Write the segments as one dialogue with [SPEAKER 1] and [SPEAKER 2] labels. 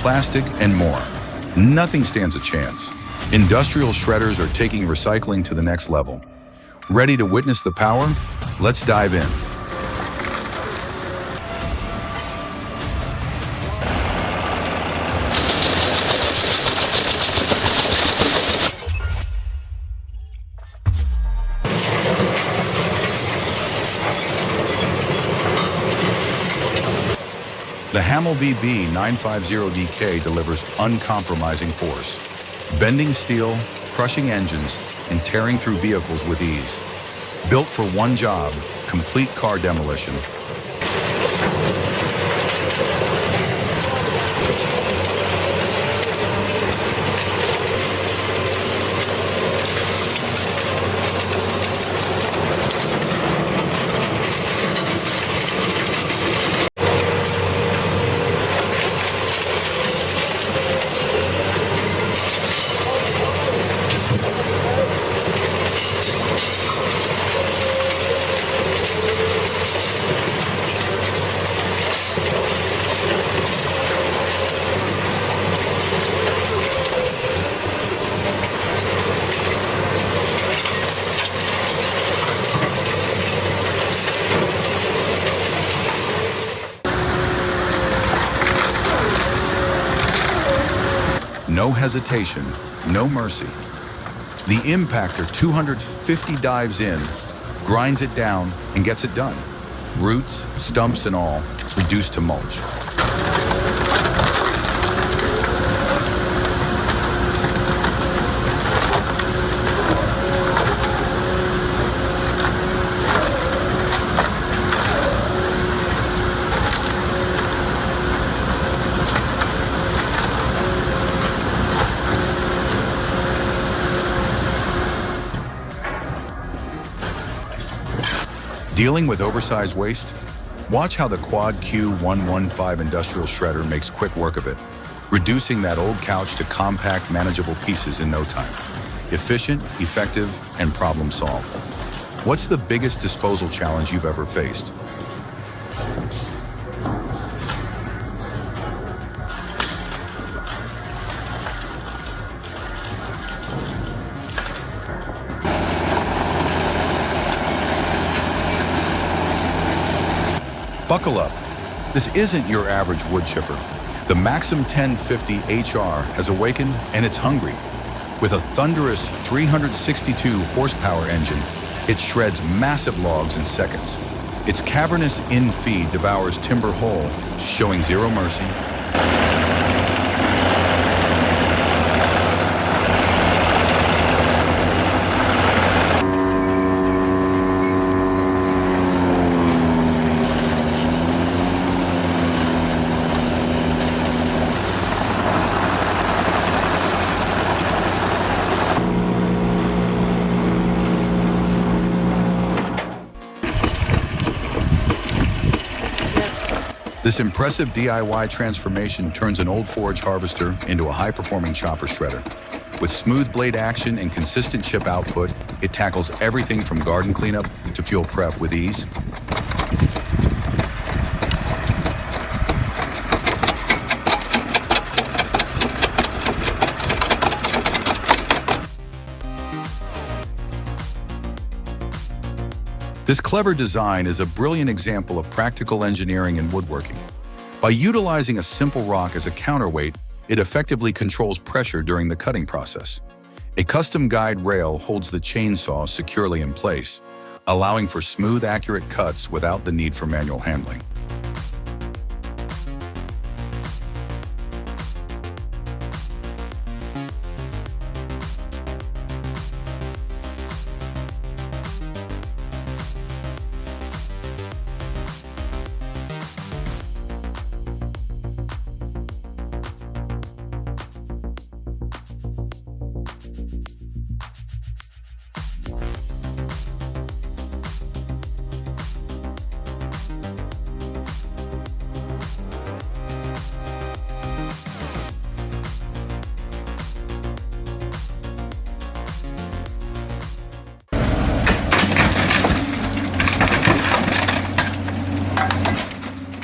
[SPEAKER 1] plastic, and more. Nothing stands a chance. Industrial shredders are taking recycling to the next level. Ready to witness the power? Let's dive in. The Hamel VB950DK delivers uncompromising force, bending steel, crushing engines, and tearing through vehicles with ease. Built for one job, complete car demolition. No hesitation, no mercy. The Impactor 250 dives in, grinds it down, and gets it done. Roots, stumps, and all reduced to mulch. Dealing with oversized waste? Watch how the Quad Q115 industrial shredder makes quick work of it, reducing that old couch to compact, manageable pieces in no time. Efficient, effective, and problem solved. What's the biggest disposal challenge you've ever faced? Buckle up. This isn't your average wood chipper. The Maxim 1050 HR has awakened and it's hungry. With a thunderous 362 horsepower engine, it shreds massive logs in seconds. Its cavernous in-feed devours timber whole, showing zero mercy. This impressive DIY transformation turns an old forage harvester into a high-performing chopper shredder. With smooth blade action and consistent chip output, it tackles everything from garden cleanup to fuel prep with ease. This clever design is a brilliant example of practical engineering in woodworking. By utilizing a simple rock as a counterweight, it effectively controls pressure during the cutting process. A custom guide rail holds the chainsaw securely in place, allowing for smooth, accurate cuts without the need for manual handling.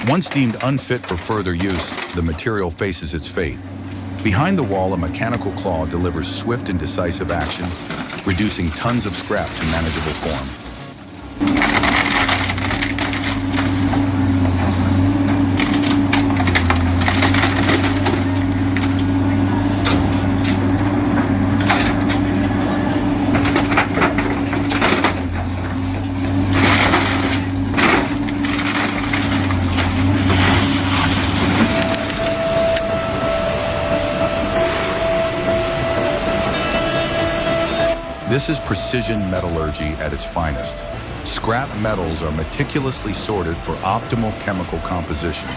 [SPEAKER 1] Once deemed unfit for further use, the material faces its fate. Behind the wall, a mechanical claw delivers swift and decisive action, reducing tons of scrap to manageable form. This is precision metallurgy at its finest. Scrap metals are meticulously sorted for optimal chemical composition,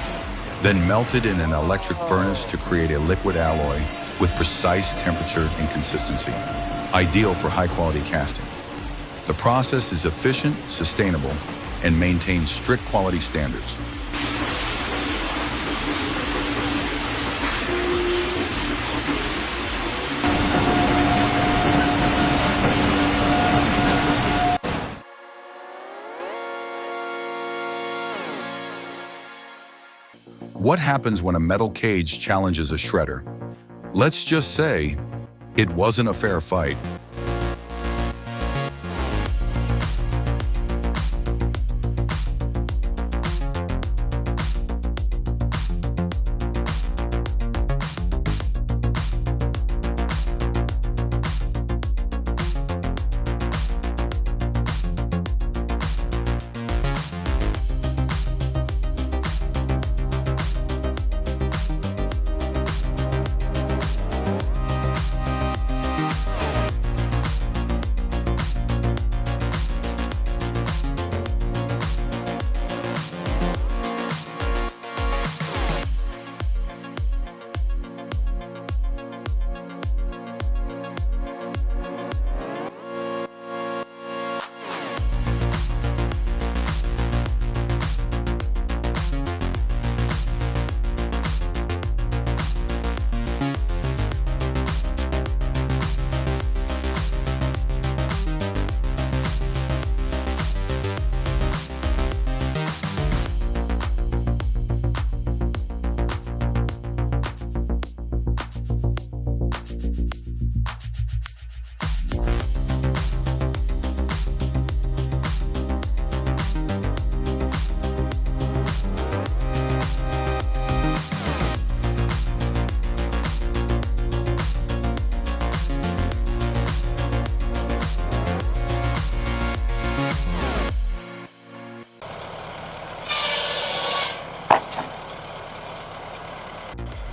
[SPEAKER 1] then melted in an electric furnace to create a liquid alloy with precise temperature and consistency, ideal for high-quality casting. The process is efficient, sustainable, and maintains strict quality standards. What happens when a metal cage challenges a shredder? Let's just say, it wasn't a fair fight.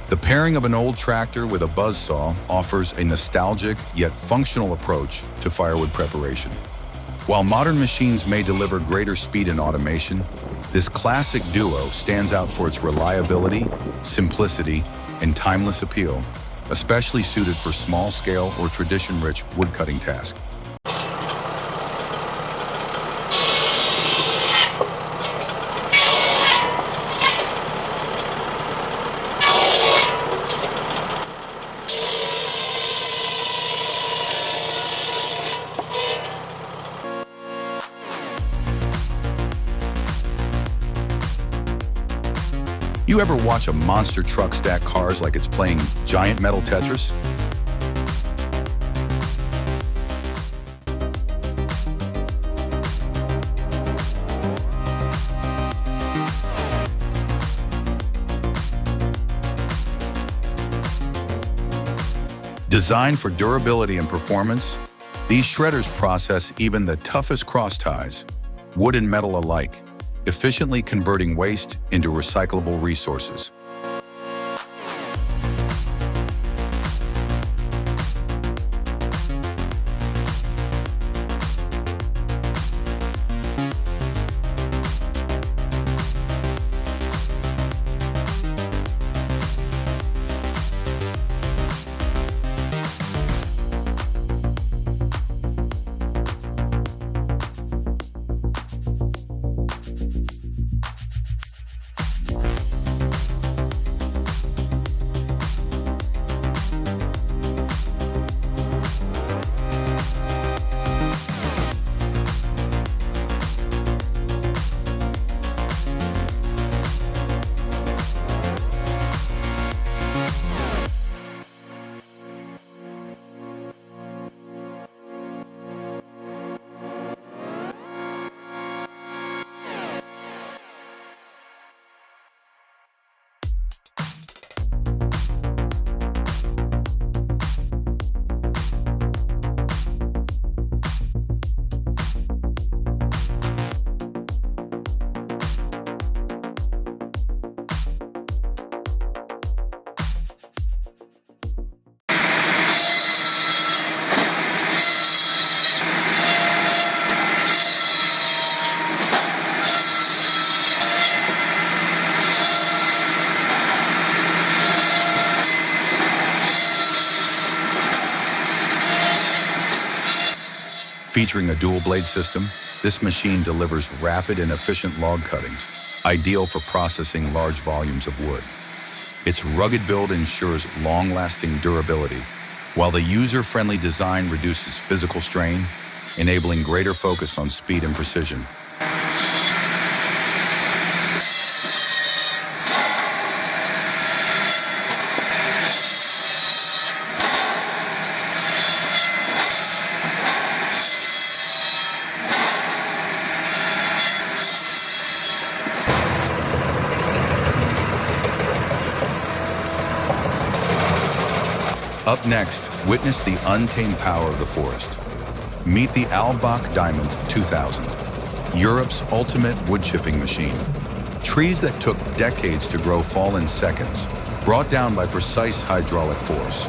[SPEAKER 1] The pairing of an old tractor with a buzzsaw offers a nostalgic yet functional approach to firewood preparation. While modern machines may deliver greater speed and automation, this classic duo stands out for its reliability, simplicity, and timeless appeal, especially suited for small-scale or tradition-rich woodcutting tasks. You ever watch a monster truck stack cars like it's playing giant metal Tetris? Designed for durability and performance, these shredders process even the toughest cross ties, wood and metal alike, efficiently converting waste into recyclable resources. Featuring a dual blade system, this machine delivers rapid and efficient log cutting, ideal for processing large volumes of wood. Its rugged build ensures long-lasting durability, while the user-friendly design reduces physical strain, enabling greater focus on speed and precision. Up next, witness the untamed power of the forest. Meet the Albach Diamond 2000, Europe's ultimate wood chipping machine. Trees that took decades to grow fall in seconds, brought down by precise hydraulic force.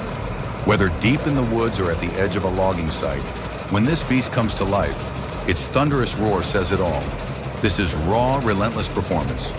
[SPEAKER 1] Whether deep in the woods or at the edge of a logging site, when this beast comes to life, its thunderous roar says it all. This is raw, relentless performance.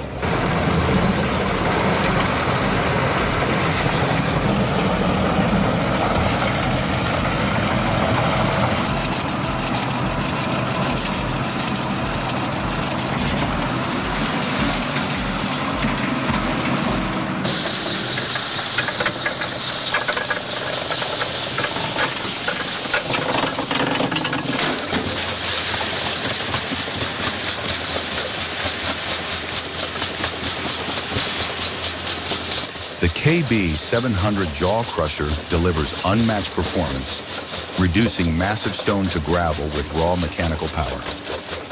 [SPEAKER 1] The KB700 Jaw Crusher delivers unmatched performance, reducing massive stone to gravel with raw mechanical power.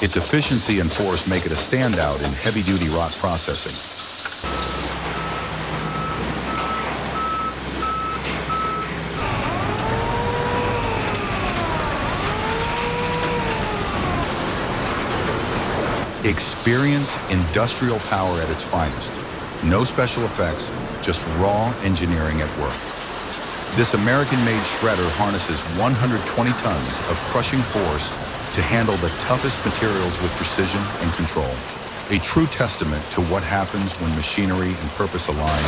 [SPEAKER 1] Its efficiency and force make it a standout in heavy-duty rock processing. Experience industrial power at its finest. No special effects, just raw engineering at work. This American-made shredder harnesses 120 tons of crushing force to handle the toughest materials with precision and control. A true testament to what happens when machinery and purpose align.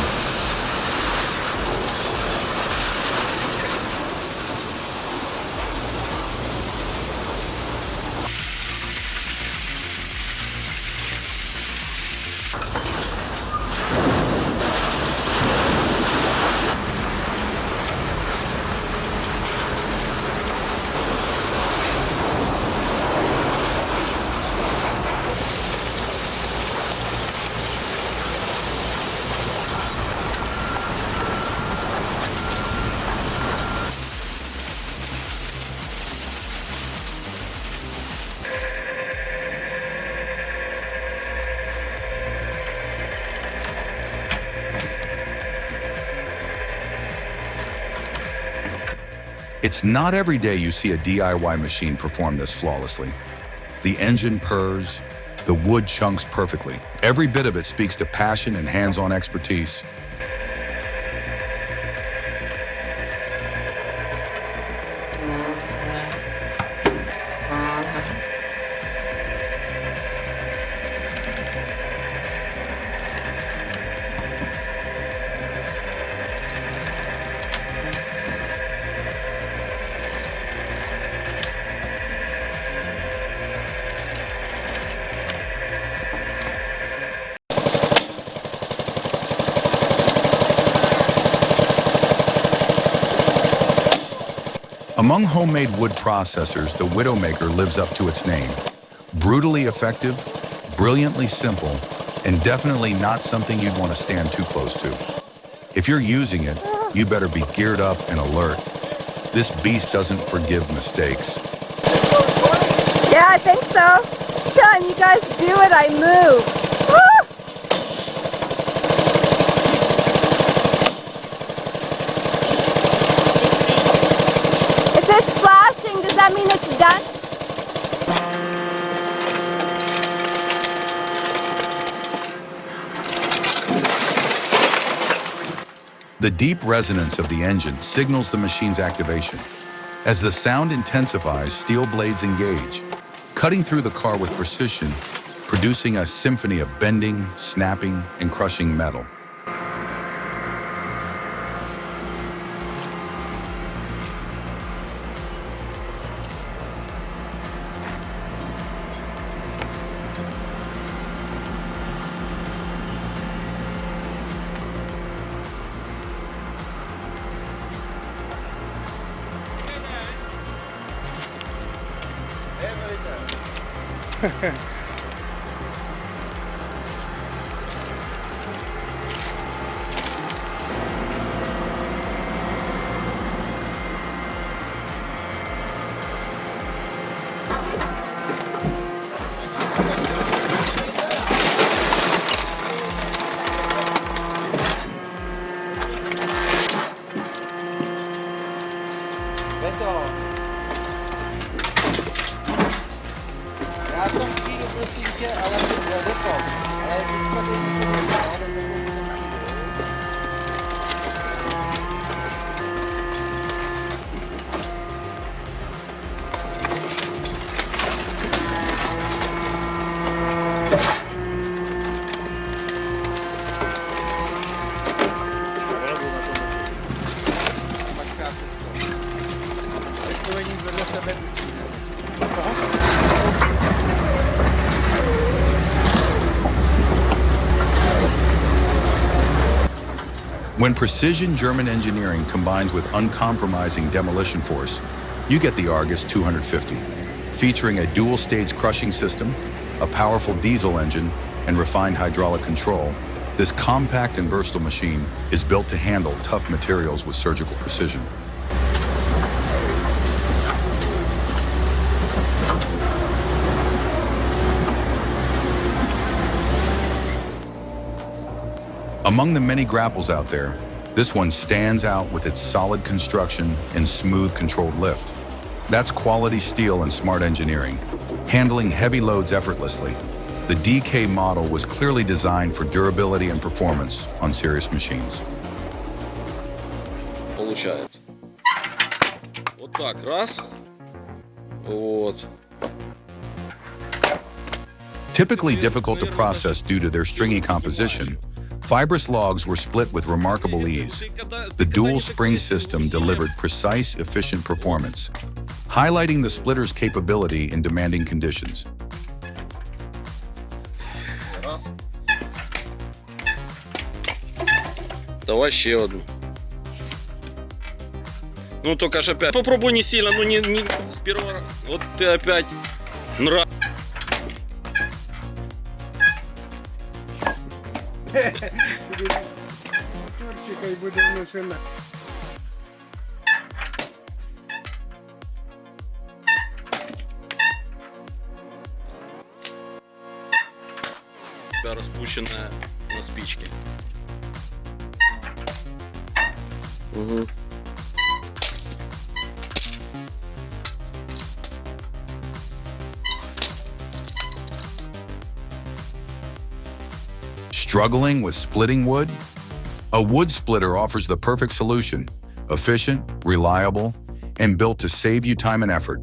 [SPEAKER 1] It's not every day you see a DIY machine perform this flawlessly. The engine purrs, the wood chunks perfectly. Every bit of it speaks to passion and hands-on expertise. Among homemade wood processors, the Widowmaker lives up to its name. Brutally effective, brilliantly simple, and definitely not something you'd want to stand too close to. If you're using it, you better be geared up and alert. This beast doesn't forgive mistakes.
[SPEAKER 2] Yeah, I think so. Time you guys do it, I move. Woo! If it's flashing, does that mean it's done?
[SPEAKER 1] The deep resonance of the engine signals the machine's activation. As the sound intensifies, steel blades engage, cutting through the car with precision, producing a symphony of bending, snapping, and crushing metal.
[SPEAKER 3] Já to přijdu, prosím tě, ale vypal. Ale teďka to je vedle sebe.
[SPEAKER 1] When precision German engineering combines with uncompromising demolition force, you get the Argus 250. Featuring a dual-stage crushing system, a powerful diesel engine, and refined hydraulic control, this compact and versatile machine is built to handle tough materials with surgical precision. Among the many grapples out there, this one stands out with its solid construction and smooth controlled lift. That's quality steel and smart engineering, handling heavy loads effortlessly. The DK model was clearly designed for durability and performance on serious machines.
[SPEAKER 4] Получается. Вот так, раз. Вот.
[SPEAKER 1] Typically difficult to process due to their stringy composition, fibrous logs were split with remarkable ease. The dual spring system delivered precise, efficient performance, highlighting the splitter's capability in demanding conditions.
[SPEAKER 4] Раз. Давай еще одну. Ну только ж опять. Попробуй не сильно, ну не с первого раза. Вот ты опять.
[SPEAKER 3] Моторчика і буде внушена.
[SPEAKER 4] Распущенная на спичке. Угу.
[SPEAKER 1] Struggling with splitting wood? A wood splitter offers the perfect solution, efficient, reliable, and built to save you time and effort.